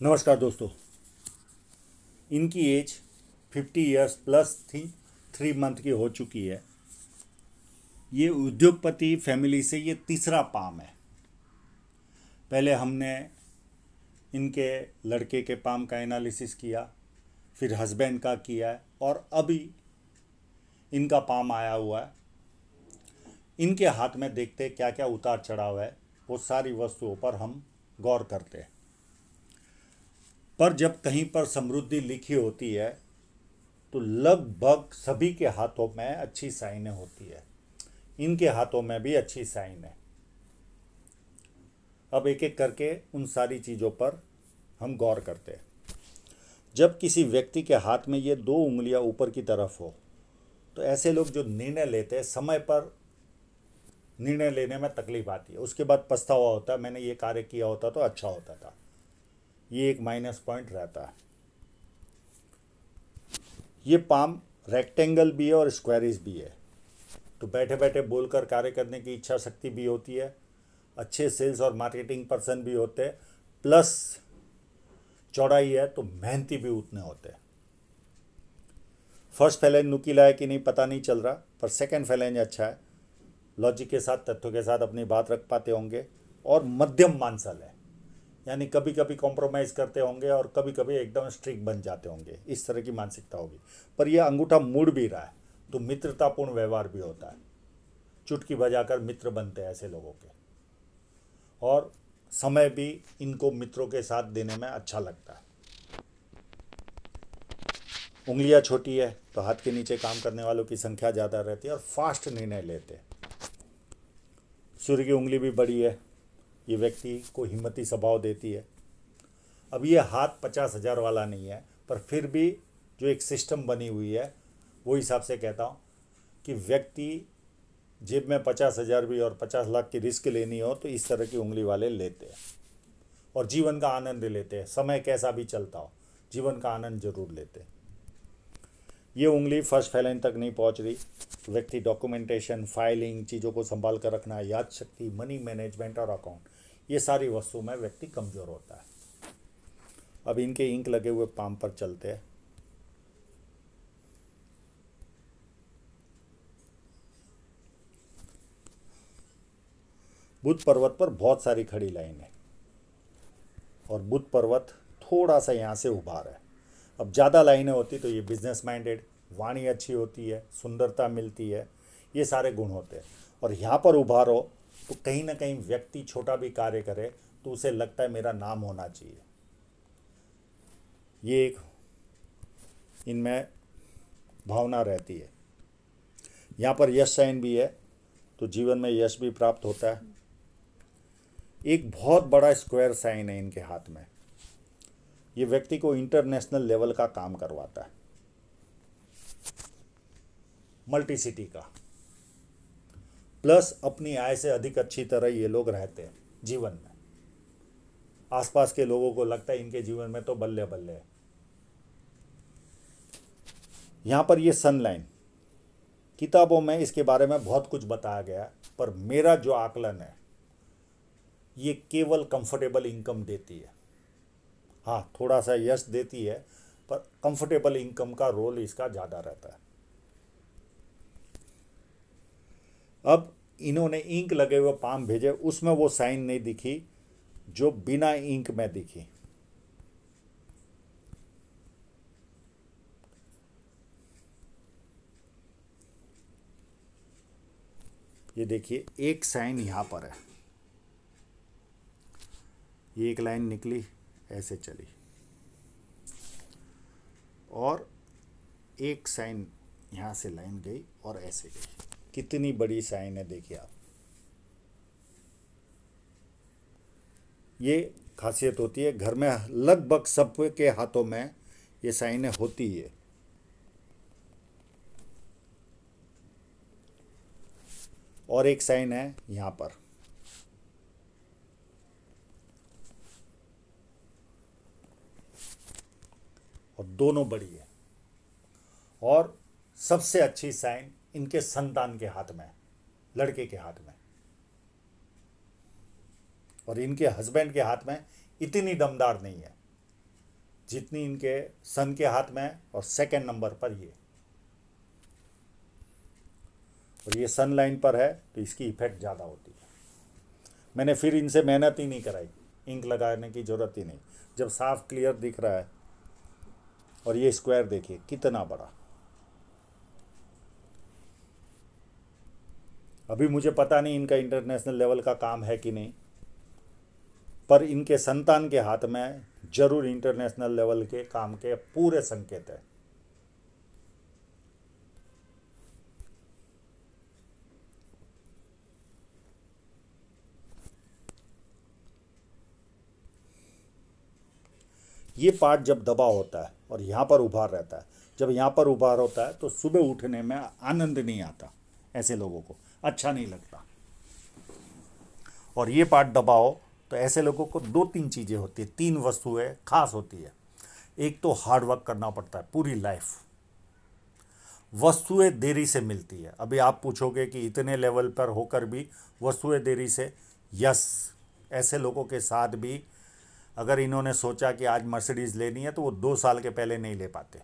नमस्कार दोस्तों। इनकी एज 50 ईयर्स प्लस थी, 3 मंथ की हो चुकी है। ये उद्योगपति फैमिली से ये तीसरा पाम है। पहले हमने इनके लड़के के पाम का एनालिसिस किया, फिर हस्बैंड का किया है, और अभी इनका पाम आया हुआ है। इनके हाथ में देखते क्या क्या उतार चढ़ाव है, वो सारी वस्तुओं पर हम गौर करते हैं। पर जब कहीं पर समृद्धि लिखी होती है तो लगभग सभी के हाथों में अच्छी साइनें होती है। इनके हाथों में भी अच्छी साइन है। अब एक एक करके उन सारी चीज़ों पर हम गौर करते हैं। जब किसी व्यक्ति के हाथ में ये 2 उंगलियां ऊपर की तरफ हो तो ऐसे लोग जो निर्णय लेते हैं, समय पर निर्णय लेने में तकलीफ आती है। उसके बाद पछतावा होता है, मैंने ये कार्य किया होता तो अच्छा होता था। ये एक माइनस पॉइंट रहता है। ये पाम रेक्टेंगल भी है और स्क्वायरिश भी है, तो बैठे बैठे बोलकर कार्य करने की इच्छा शक्ति भी होती है। अच्छे सेल्स और मार्केटिंग पर्सन भी होते हैं, प्लस चौड़ाई है तो मेहनती भी उतने होते हैं। फर्स्ट फैलेंज नुकीला है कि नहीं पता नहीं चल रहा, पर सेकंड फैलेंज अच्छा है। लॉजिक के साथ, तथ्यों के साथ अपनी बात रख पाते होंगे, और मध्यम मानसल है, यानी कभी कभी कॉम्प्रोमाइज़ करते होंगे और कभी कभी एकदम स्ट्रिक्ट बन जाते होंगे। इस तरह की मानसिकता होगी। पर यह अंगूठा मुड़ भी रहा है तो मित्रतापूर्ण व्यवहार भी होता है। चुटकी बजाकर मित्र बनते हैं ऐसे लोगों के, और समय भी इनको मित्रों के साथ देने में अच्छा लगता है। उंगलियां छोटी है तो हाथ के नीचे काम करने वालों की संख्या ज़्यादा रहती है और फास्ट निर्णय लेते हैं। सूर्य की उंगली भी बड़ी है, ये व्यक्ति को हिम्मती स्वभाव देती है। अब ये हाथ 50,000 वाला नहीं है, पर फिर भी जो एक सिस्टम बनी हुई है वो हिसाब से कहता हूँ कि व्यक्ति जेब में 50,000 भी और 50 लाख की रिस्क लेनी हो तो इस तरह की उंगली वाले लेते हैं, और जीवन का आनंद लेते हैं। समय कैसा भी चलता हो, जीवन का आनंद जरूर लेते हैं। ये उंगली फर्स्ट फैलेंज तक नहीं पहुंच रही। व्यक्ति डॉक्यूमेंटेशन, फाइलिंग, चीज़ों को संभाल कर रखना, याद शक्ति, मनी मैनेजमेंट और अकाउंट, ये सारी वस्तुओं में व्यक्ति कमज़ोर होता है। अब इनके इंक लगे हुए पाम पर चलते हैं। बुध पर्वत पर बहुत सारी खड़ी लाइन है, और बुध पर्वत थोड़ा सा यहाँ से उभार है। अब ज़्यादा लाइनें होती तो ये बिजनेस माइंडेड, वाणी अच्छी होती है, सुंदरता मिलती है, ये सारे गुण होते हैं। और यहाँ पर उभार हो तो कहीं ना कहीं व्यक्ति छोटा भी कार्य करे तो उसे लगता है मेरा नाम होना चाहिए। ये एक इनमें भावना रहती है। यहाँ पर यश साइन भी है तो जीवन में यश भी प्राप्त होता है। एक बहुत बड़ा स्क्वायर साइन है इनके हाथ में। ये व्यक्ति को इंटरनेशनल लेवल का काम करवाता है, मल्टी सिटी का। प्लस अपनी आय से अधिक अच्छी तरह ये लोग रहते हैं जीवन में। आसपास के लोगों को लगता है इनके जीवन में तो बल्ले बल्ले है। यहाँ पर ये सन लाइन, किताबों में इसके बारे में बहुत कुछ बताया गया, पर मेरा जो आकलन है ये केवल कंफर्टेबल इनकम देती है। हाँ, थोड़ा सा यश देती है, पर कंफर्टेबल इनकम का रोल इसका ज़्यादा रहता है। अब इन्होंने इंक लगे हुए पाम भेजे, उसमें वो साइन नहीं दिखी जो बिना इंक में दिखी। ये देखिए, एक साइन यहाँ पर है, ये एक लाइन निकली, ऐसे चली, और एक साइन यहाँ से लाइन गई और ऐसे गई। कितनी बड़ी साइन है देखिए आप। ये खासियत होती है, घर में लगभग सबके हाथों में ये साइनें होती है। और एक साइन है यहाँ पर, और दोनों बड़ी है। और सबसे अच्छी साइन इनके संतान के हाथ में, लड़के के हाथ में, और इनके हस्बैंड के हाथ में इतनी दमदार नहीं है। जितनी इनके सन के हाथ में है, और सेकंड नंबर पर ये, और ये सन लाइन पर है तो इसकी इफेक्ट ज़्यादा होती है। मैंने फिर इनसे मेहनत ही नहीं कराई, इंक लगाने की ज़रूरत ही नहीं, जब साफ क्लियर दिख रहा है। और ये स्क्वायर देखिए कितना बड़ा। अभी मुझे पता नहीं इनका इंटरनेशनल लेवल का काम है कि नहीं, पर इनके संतान के हाथ में जरूर इंटरनेशनल लेवल के काम के पूरे संकेत है। ये पार्ट जब दबा होता है और यहाँ पर उभार रहता है, जब यहाँ पर उभार होता है तो सुबह उठने में आनंद नहीं आता, ऐसे लोगों को अच्छा नहीं लगता। और ये पार्ट दबाओ तो ऐसे लोगों को दो तीन चीज़ें होती है, तीन वस्तुएं खास होती है। एक तो हार्ड वर्क करना पड़ता है पूरी लाइफ, वस्तुएं देरी से मिलती है। अभी आप पूछोगे कि इतने लेवल पर होकर भी वस्तुएं देरी से, यस, ऐसे लोगों के साथ भी अगर इन्होंने सोचा कि आज मर्सिडीज़ लेनी है तो वो 2 साल के पहले नहीं ले पाते।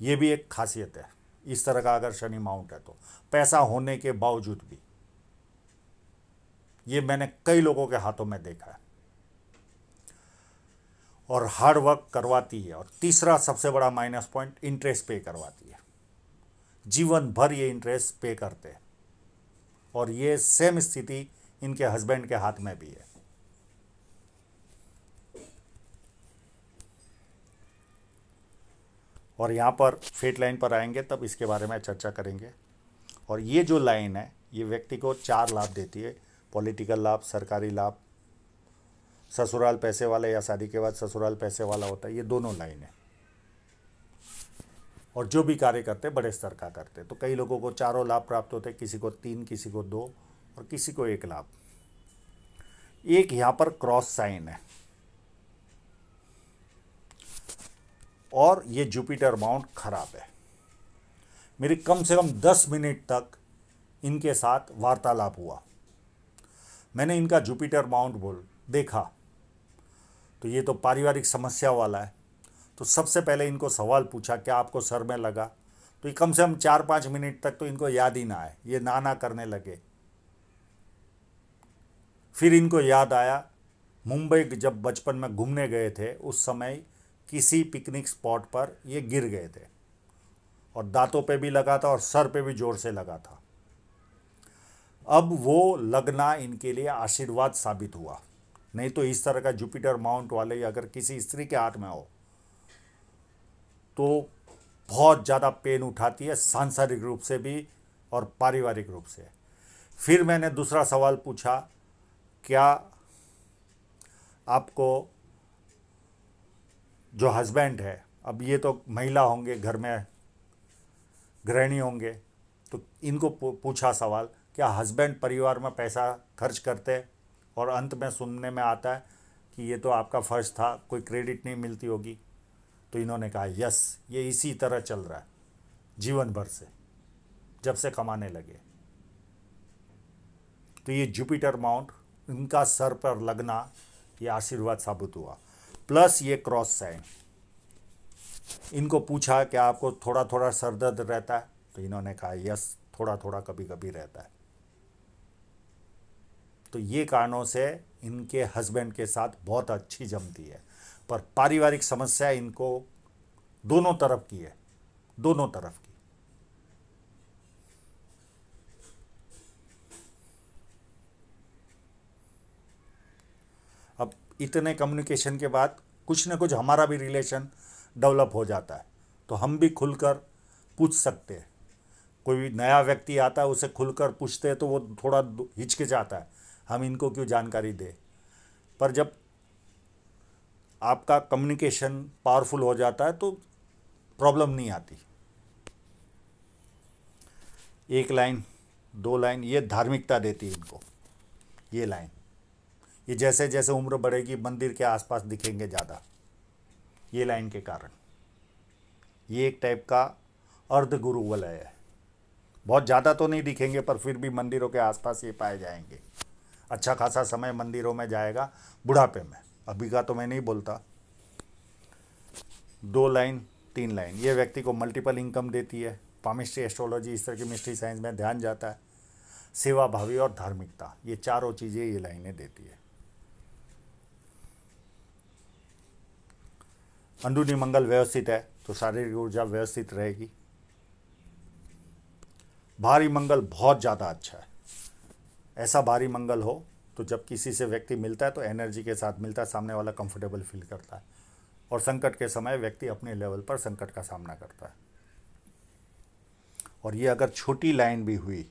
ये भी एक खासियत है इस तरह का अगर शनि माउंट है तो, पैसा होने के बावजूद भी। ये मैंने कई लोगों के हाथों में देखा है। और हार्ड वर्क करवाती है। और तीसरा सबसे बड़ा माइनस पॉइंट, इंटरेस्ट पे करवाती है। जीवन भर ये इंटरेस्ट पे करते हैं। और ये सेम स्थिति इनके हस्बैंड के हाथ में भी है। और यहाँ पर फेट लाइन पर आएंगे तब इसके बारे में चर्चा करेंगे। और ये जो लाइन है ये व्यक्ति को 4 लाभ देती है, पॉलिटिकल लाभ, सरकारी लाभ, ससुराल पैसे वाला या शादी के बाद ससुराल पैसे वाला होता है, ये दोनों लाइन है। और जो भी कार्य करते बड़े स्तर का करते, तो कई लोगों को चारों लाभ प्राप्त होते, किसी को 3, किसी को 2 और किसी को 1 लाभ। एक यहाँ पर क्रॉस साइन है और ये जुपिटर माउंट खराब है। मेरी कम से कम 10 मिनट तक इनके साथ वार्तालाप हुआ। मैंने इनका जुपिटर माउंट देखा तो ये तो पारिवारिक समस्या वाला है। तो सबसे पहले इनको सवाल पूछा, क्या आपको सर में लगा? तो ये कम से कम 4-5 मिनट तक तो इनको याद ही ना आए, ये ना करने लगे। फिर इनको याद आया, मुंबई जब बचपन में घूमने गए थे उस समय किसी पिकनिक स्पॉट पर ये गिर गए थे और दांतों पे भी लगा था और सर पे भी जोर से लगा था। अब वो लगना इनके लिए आशीर्वाद साबित हुआ। नहीं तो इस तरह का जुपिटर माउंट वाले अगर किसी स्त्री के हाथ में हो तो बहुत ज़्यादा पेन उठाती है, सांसारिक रूप से भी और पारिवारिक रूप से। फिर मैंने दूसरा सवाल पूछा, क्या आपको जो हस्बैंड है, अब ये तो महिला होंगे, घर में गृहिणी होंगे, तो इनको पूछा सवाल, क्या हस्बैंड परिवार में पैसा खर्च करते? और अंत में सुनने में आता है कि ये तो आपका फर्ज था, कोई क्रेडिट नहीं मिलती होगी। तो इन्होंने कहा यस, ये इसी तरह चल रहा है जीवन भर से, जब से कमाने लगे। तो ये जुपिटर माउंट इनका सर पर लगना ये आशीर्वाद साबित हुआ। प्लस ये क्रॉस साइन। इनको पूछा कि आपको थोड़ा थोड़ा सर दर्द रहता है? तो इन्होंने कहा यस, थोड़ा थोड़ा कभी कभी रहता है। तो ये कारणों से इनके हस्बैंड के साथ बहुत अच्छी जमती है। पर पारिवारिक समस्या इनको दोनों तरफ की है, दोनों तरफ की। अब इतने कम्युनिकेशन के बाद कुछ न कुछ हमारा भी रिलेशन डेवलप हो जाता है, तो हम भी खुलकर पूछ सकते हैं। कोई भी नया व्यक्ति आता है, उसे खुलकर पूछते हैं तो वो थोड़ा हिचकिचाता है, हम इनको क्यों जानकारी दें। पर जब आपका कम्युनिकेशन पावरफुल हो जाता है तो प्रॉब्लम नहीं आती। 1 लाइन, 2 लाइन, ये धार्मिकता देती है इनको। ये लाइन, ये जैसे जैसे उम्र बढ़ेगी मंदिर के आसपास दिखेंगे ज़्यादा, ये लाइन के कारण। ये एक टाइप का अर्ध गुरु वलय है। बहुत ज़्यादा तो नहीं दिखेंगे पर फिर भी मंदिरों के आसपास ये पाए जाएंगे। अच्छा खासा समय मंदिरों में जाएगा बुढ़ापे में, अभी का तो मैं नहीं बोलता। 2 लाइन 3 लाइन, ये व्यक्ति को मल्टीपल इनकम देती है। पामिस्ट्री, एस्ट्रोलॉजी, इस तरह की मिस्ट्री साइंस में ध्यान जाता है। सेवा भावी और धार्मिकता, ये चारों चीज़ें ये लाइनें देती है। अंदरूनी मंगल व्यवस्थित है तो शारीरिक ऊर्जा व्यवस्थित रहेगी। भारी मंगल बहुत ज़्यादा अच्छा है। ऐसा भारी मंगल हो तो जब किसी से व्यक्ति मिलता है तो एनर्जी के साथ मिलता है, सामने वाला कंफर्टेबल फील करता है, और संकट के समय व्यक्ति अपने लेवल पर संकट का सामना करता है। और ये अगर छोटी लाइन भी हुई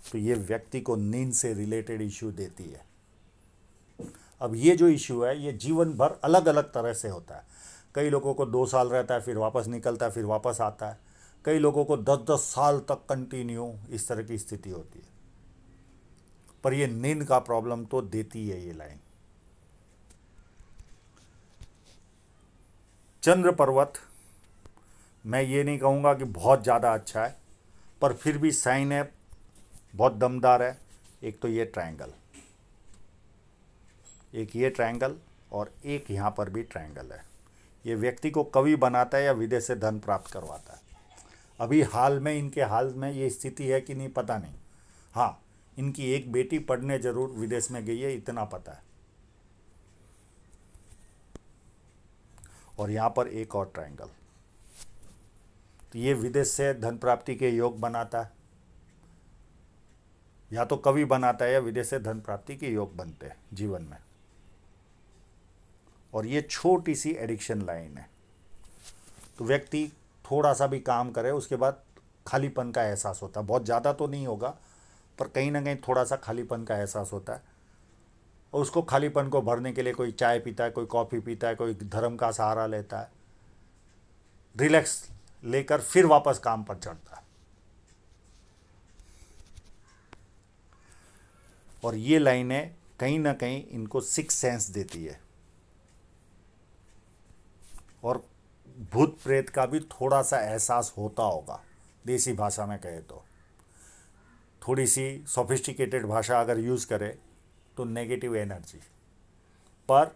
तो ये व्यक्ति को नींद से रिलेटेड इश्यू देती है। अब ये जो इश्यू है ये जीवन भर अलग अलग तरह से होता है। कई लोगों को 2 साल रहता है, फिर वापस निकलता है, फिर वापस आता है। कई लोगों को 10-10 साल तक कंटिन्यू इस तरह की स्थिति होती है। पर ये नींद का प्रॉब्लम तो देती है ये लाइन। चंद्र पर्वत, मैं ये नहीं कहूँगा कि बहुत ज़्यादा अच्छा है, पर फिर भी साइन है, बहुत दमदार है। एक तो ये ट्रायंगल, एक ये ट्रायंगल और एक यहाँ पर भी ट्रायंगल है। ये व्यक्ति को कवि बनाता है या विदेश से धन प्राप्त करवाता है। अभी हाल में इनके हाल में ये स्थिति है कि नहीं पता नहीं। हाँ, इनकी एक बेटी पढ़ने जरूर विदेश में गई है, इतना पता है। और यहाँ पर एक और ट्रायंगल, तो ये विदेश से धन प्राप्ति के योग बनाता है, या तो कवि बनाता है या विदेश से धन प्राप्ति के योग बनते हैं जीवन में। और ये छोटी सी एडिक्शन लाइन है, तो व्यक्ति थोड़ा सा भी काम करे उसके बाद खालीपन का एहसास होता है। बहुत ज़्यादा तो नहीं होगा, पर कहीं ना कहीं थोड़ा सा खालीपन का एहसास होता है। और उसको खालीपन को भरने के लिए कोई चाय पीता है, कोई कॉफ़ी पीता है, कोई धर्म का सहारा लेता है, रिलैक्स लेकर फिर वापस काम पर चढ़ता है। और ये लाइनें कहीं ना कहीं इनको 6 सेंस देती है। और भूत प्रेत का भी थोड़ा सा एहसास होता होगा, देसी भाषा में कहे तो। थोड़ी सी सोफिस्टिकेटेड भाषा अगर यूज़ करे तो नेगेटिव एनर्जी, पर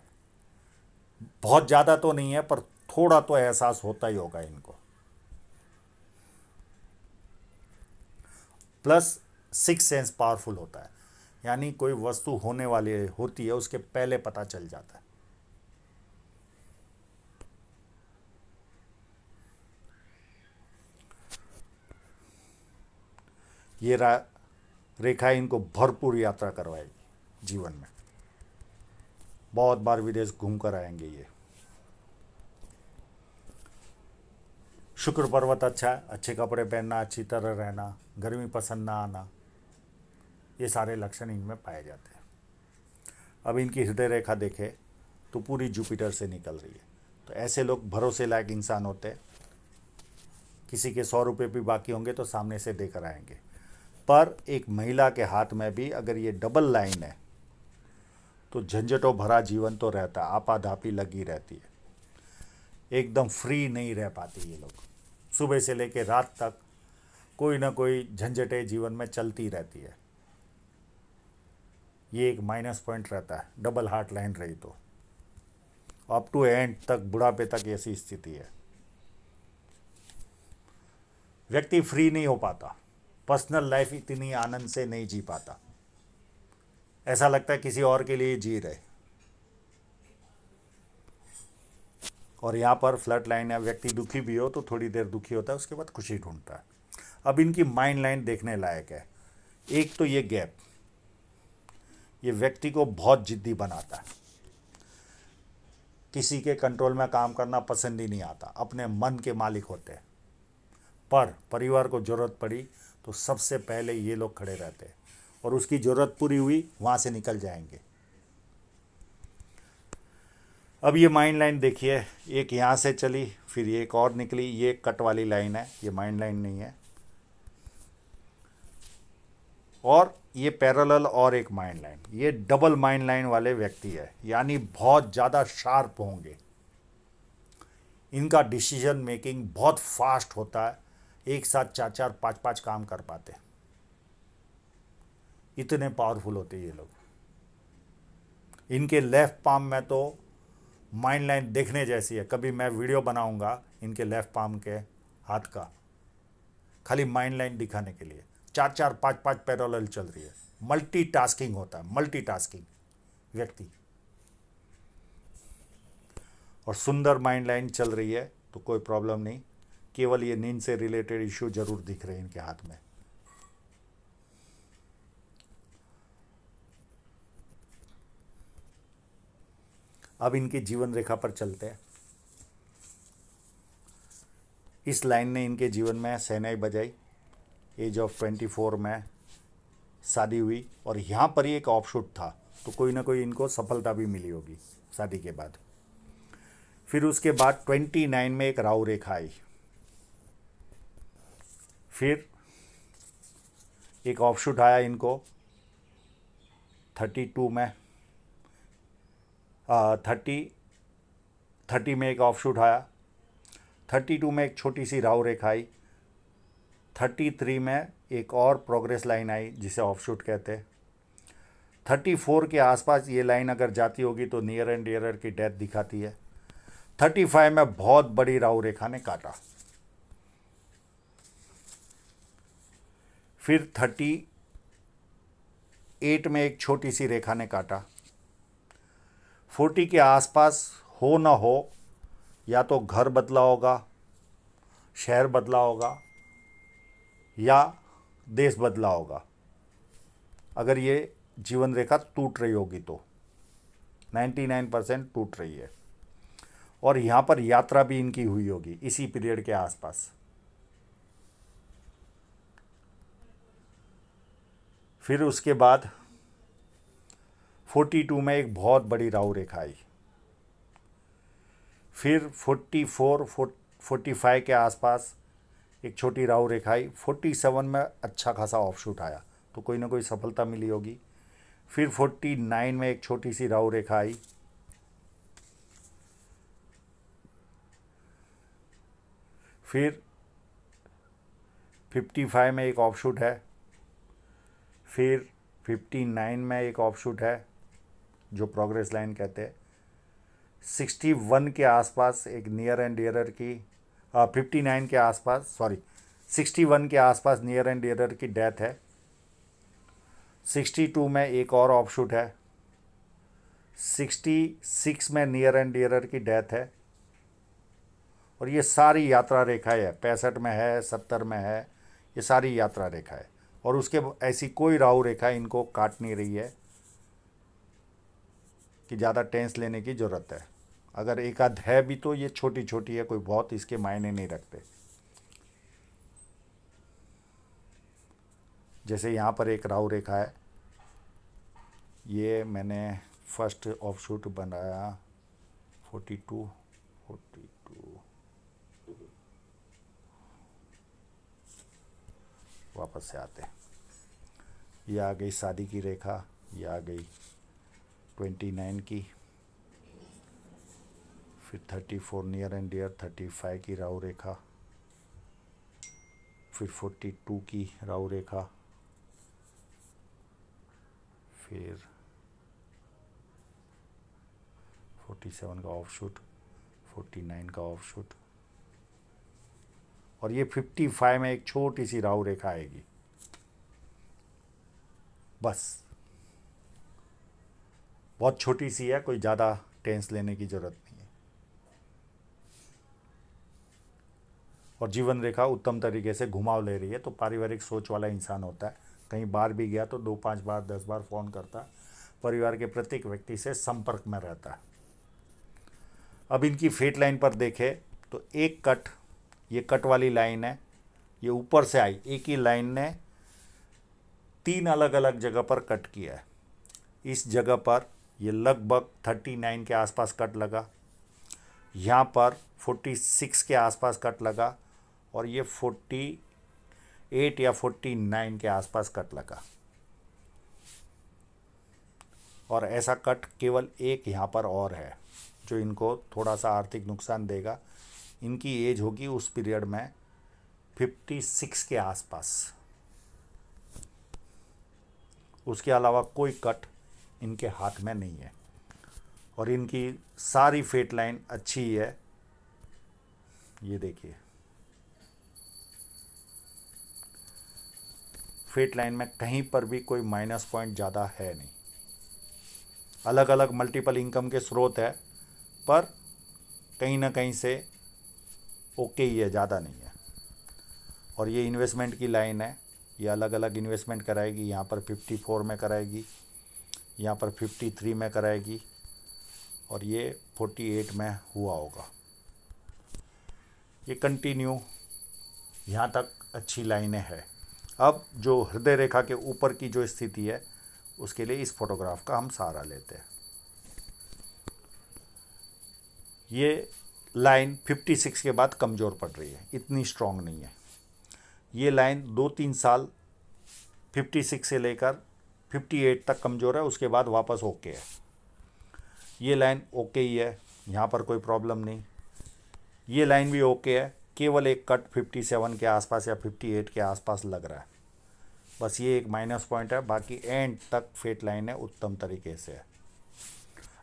बहुत ज़्यादा तो नहीं है, पर थोड़ा तो एहसास होता ही होगा इनको। प्लस 6 सेंस पावरफुल होता है, यानी कोई वस्तु होने वाली होती है उसके पहले पता चल जाता है। ये रेखा इनको भरपूर यात्रा करवाएगी जीवन में। बहुत बार विदेश घूम कर आएंगे ये। शुक्र पर्वत अच्छा है, अच्छे कपड़े पहनना, अच्छी तरह रहना, गर्मी पसंद ना आना, ये सारे लक्षण इनमें पाए जाते हैं। अब इनकी हृदय रेखा देखे तो पूरी जुपिटर से निकल रही है। तो ऐसे लोग भरोसे लायक इंसान होते हैं। किसी के 100 रुपये भी बाकी होंगे तो सामने से देकर आएंगे। पर एक महिला के हाथ में भी अगर ये डबल लाइन है तो झंझटों भरा जीवन तो रहता है, आपाधापी लगी रहती है, एकदम फ्री नहीं रह पाती ये लोग। सुबह से लेकर रात तक कोई ना कोई झंझटें जीवन में चलती रहती है। ये एक माइनस पॉइंट रहता है डबल हार्ट लाइन रही तो। अप टू एंड तक, बुढ़ापे तक ऐसी स्थिति है। व्यक्ति फ्री नहीं हो पाता, पर्सनल लाइफ इतनी आनंद से नहीं जी पाता, ऐसा लगता है किसी और के लिए जी रहे। और यहाँ पर फ्लड लाइन है, व्यक्ति दुखी भी हो तो थोड़ी देर दुखी होता है, उसके बाद खुशी ढूंढता है। अब इनकी माइंड लाइन देखने लायक है। एक तो ये गैप, ये व्यक्ति को बहुत जिद्दी बनाता है, किसी के कंट्रोल में काम करना पसंद ही नहीं आता, अपने मन के मालिक होते हैं। पर परिवार को ज़रूरत पड़ी तो सबसे पहले ये लोग खड़े रहते हैं, और उसकी ज़रूरत पूरी हुई वहाँ से निकल जाएंगे। अब ये माइंड लाइन देखिए, एक यहाँ से चली फिर एक और निकली, ये कट वाली लाइन है, ये माइंड लाइन नहीं है। और ये पैरेलल और एक माइंड लाइन, ये डबल माइंड लाइन वाले व्यक्ति है, यानी बहुत ज़्यादा शार्प होंगे। इनका डिसीजन मेकिंग बहुत फास्ट होता है, एक साथ 4-4, 5-5 काम कर पाते, इतने पावरफुल होते ये लोग। इनके लेफ्ट पाम में तो माइंड लाइन देखने जैसी है। कभी मैं वीडियो बनाऊंगा इनके लेफ्ट पाम के हाथ का, खाली माइंड लाइन दिखाने के लिए। 4-4, 5-5 पैरेलल चल रही है। मल्टीटास्किंग होता है, मल्टीटास्किंग व्यक्ति। और सुंदर माइंड लाइन चल रही है तो कोई प्रॉब्लम नहीं। केवल ये नींद से रिलेटेड इश्यू जरूर दिख रहे हैं इनके हाथ में। अब इनकी जीवन रेखा पर चलते हैं। इस लाइन ने इनके जीवन में शहनाई बजाई। एज ऑफ 24 में शादी हुई और यहाँ पर ही एक ऑफशूट था, तो कोई ना कोई इनको सफलता भी मिली होगी शादी के बाद। फिर उसके बाद 29 में एक राहु रेखा आई। फिर एक ऑफशूट आया इनको 32 में, 30 में एक ऑफशूट आया। 32 में एक छोटी सी राहु रेखा आई। 33 में एक और प्रोग्रेस लाइन आई जिसे ऑफशूट कहते हैं। 34 के आसपास ये लाइन अगर जाती होगी तो नियर एंड डियरर की डेथ दिखाती है। 35 में बहुत बड़ी राहु रेखा ने काटा। फिर 38 में एक छोटी सी रेखा ने काटा। 40 के आसपास हो ना हो, या तो घर बदला होगा, शहर बदला होगा, या देश बदला होगा। अगर ये जीवन रेखा टूट रही होगी तो 99% टूट रही है। और यहाँ पर यात्रा भी इनकी हुई होगी इसी पीरियड के आसपास। फिर उसके बाद 42 में एक बहुत बड़ी राहु रेखा आई। फिर 45 के आसपास एक छोटी राहु रेखा आई। 47 में अच्छा खासा ऑफशूट आया, तो कोई ना कोई सफलता मिली होगी। फिर 49 में एक छोटी सी राहु रेखा आई। फिर 55 में एक ऑफशूट है। फिर 59 में एक ऑफशूट है जो प्रोग्रेस लाइन कहते हैं। 61 के आसपास एक नियर एंड डियरर की 59 के आसपास 61 के आसपास नियर एंड डियरर की डेथ है। 62 में एक और ऑफशूट है। 66 में नियर एंड डियरर की डेथ है। और ये सारी यात्रा रेखाएं है। 65 में है, 70 में है, ये सारी यात्रा रेखा है। और उसके ऐसी कोई राहु रेखा इनको काट नहीं रही है कि ज़्यादा टेंस लेने की ज़रूरत है। अगर एक आध है भी तो ये छोटी छोटी है, कोई बहुत इसके मायने नहीं रखते। जैसे यहाँ पर एक राहु रेखा है, ये मैंने फर्स्ट ऑफशूट बनाया 42 वापस से आते हैं। ये आ गई शादी की रेखा, ये आ गई 29 की। फिर 34 नियर एंड डियर, 35 की राहु रेखा। फिर 42 की राहु रेखा। फिर 47 का ऑफशूट, 49 का ऑफशूट। और ये 55 में एक छोटी सी राहु रेखा आएगी बस। बहुत छोटी सी है, कोई ज़्यादा टेंस लेने की ज़रूरत नहीं है। और जीवन रेखा उत्तम तरीके से घुमाव ले रही है, तो पारिवारिक सोच वाला इंसान होता है। कहीं बाहर भी गया तो 2-5 बार 10 बार फ़ोन करता, परिवार के प्रत्येक व्यक्ति से संपर्क में रहता है। अब इनकी फेट लाइन पर देखें तो एक कट, ये कट वाली लाइन है, ये ऊपर से आई। एक ही लाइन ने 3 अलग अलग जगह पर कट किया है। इस जगह पर ये लगभग 39 के आसपास कट लगा। यहाँ पर 46 के आसपास कट लगा। और ये 48 या 49 के आसपास कट लगा। और ऐसा कट केवल एक यहाँ पर और है जो इनको थोड़ा सा आर्थिक नुकसान देगा। इनकी एज होगी उस पीरियड में 56 के आसपास। उसके अलावा कोई कट इनके हाथ में नहीं है। और इनकी सारी फेट लाइन अच्छी ही है। ये देखिए, फेट लाइन में कहीं पर भी कोई माइनस पॉइंट ज़्यादा है नहीं। अलग अलग मल्टीपल इनकम के स्रोत है, पर कहीं ना कहीं से ओके ही है, ज़्यादा नहीं है। और ये इन्वेस्टमेंट की लाइन है, ये अलग अलग इन्वेस्टमेंट कराएगी। यहाँ पर 54 में कराएगी, यहाँ पर 53 में कराएगी, और ये 48 में हुआ होगा। ये कंटिन्यू यहाँ तक अच्छी लाइनें हैं। अब जो हृदय रेखा के ऊपर की जो स्थिति है, उसके लिए इस फोटोग्राफ का हम सहारा लेते हैं। ये लाइन 56 के बाद कमज़ोर पड़ रही है, इतनी स्ट्रांग नहीं है। ये लाइन 2-3 साल 56 से लेकर 58 तक कमज़ोर है, उसके बाद वापस ओके है। ये लाइन ओके ही है, यहाँ पर कोई प्रॉब्लम नहीं। ये लाइन भी ओके है, केवल एक कट 57 के आसपास या 58 के आसपास लग रहा है, बस ये एक माइनस पॉइंट है। बाकी एंड तक फेट लाइन है, उत्तम तरीके से है।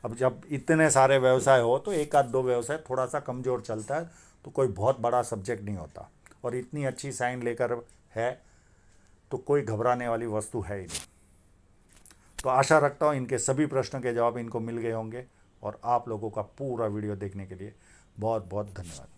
अब जब इतने सारे व्यवसाय हो तो एक आध दो व्यवसाय थोड़ा सा कमज़ोर चलता है, तो कोई बहुत बड़ा सब्जेक्ट नहीं होता। और इतनी अच्छी साइन लेकर है तो कोई घबराने वाली वस्तु है ही नहीं। तो आशा रखता हूँ इनके सभी प्रश्नों के जवाब इनको मिल गए होंगे। और आप लोगों का पूरा वीडियो देखने के लिए बहुत बहुत धन्यवाद।